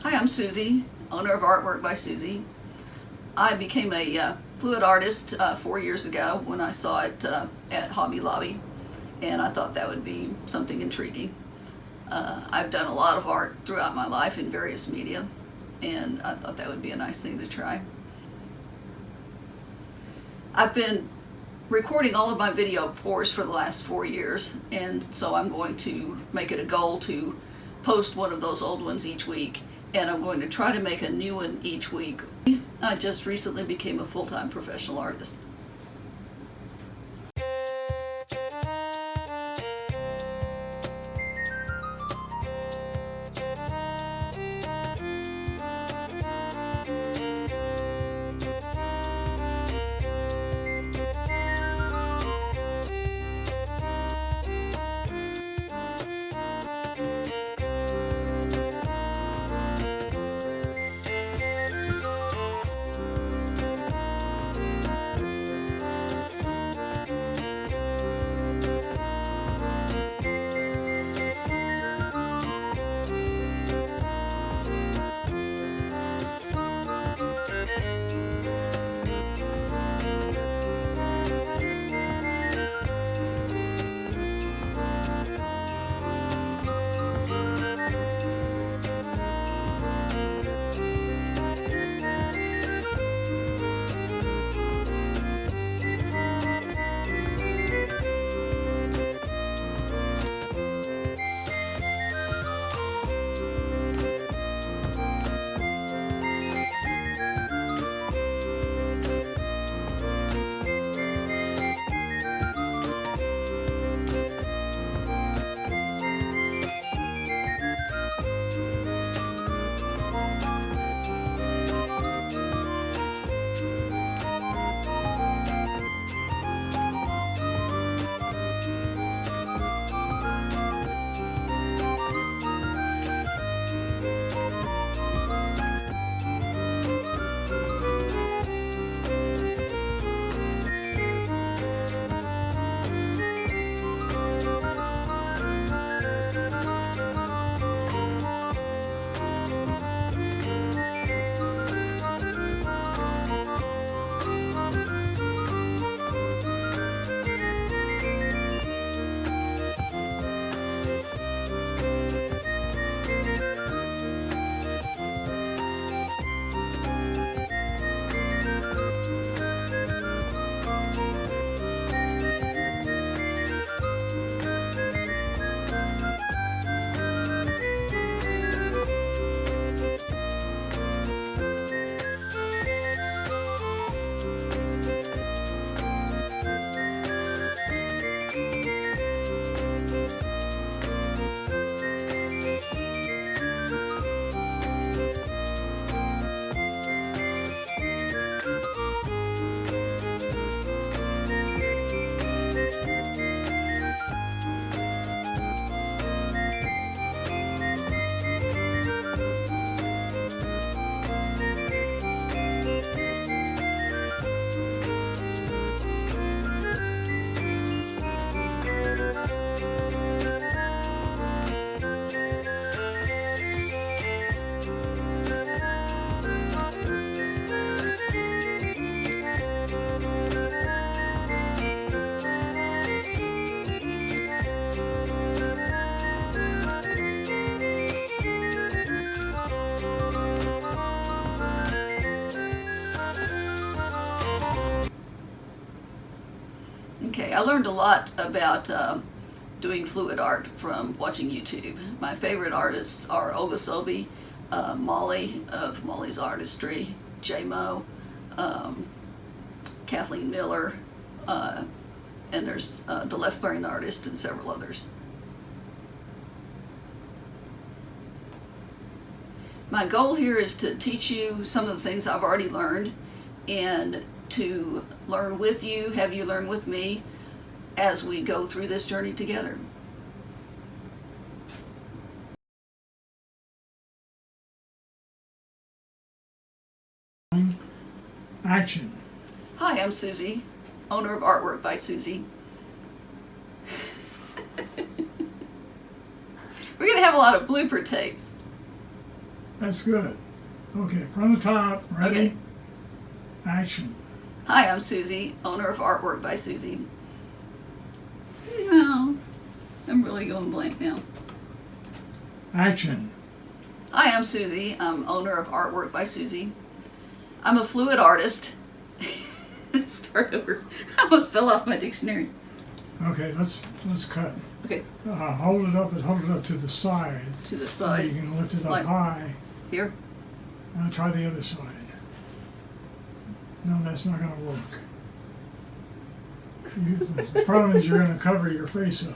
Hi, I'm Suzy, owner of Artwork by Suzy. I became a fluid artist 4 years ago when I saw it at Hobby Lobby, and I thought that would be something intriguing. I've done a lot of art throughout my life in various media, and I thought that would be a nice thing to try. I've been recording all of my video pours for the last 4 years, and so I'm going to make it a goal to post one of those old ones each week, and I'm going to try to make a new one each week. I just recently became a full-time professional artist. Okay, I learned a lot about doing fluid art from watching YouTube. My favorite artists are Olga Sobey, Molly of Molly's Artistry, J-Mo, Kathleen Miller, and there's the Left Brain Artist and several others. My goal here is to teach you some of the things I've already learned and to learn with you, have you learn with me as we go through this journey together. Action. Hi, I'm Suzy, owner of Artwork by Suzy. We're going to have a lot of blooper tapes. That's good. Okay, from the top, ready? Okay. Action. Hi, I'm Suzy, owner of Artwork by Suzy. No, I'm really going blank now. Action. Hi, I'm Suzy. I'm owner of Artwork by Suzy. I'm a fluid artist. Start over. I almost fell off my dictionary. Okay, let's cut. Okay, Hold it up and hold it up to the side. to the You side. can lift it up Like- high. Here. Now try the other side. No, that's not going to work. The problem is you're going to cover your face up.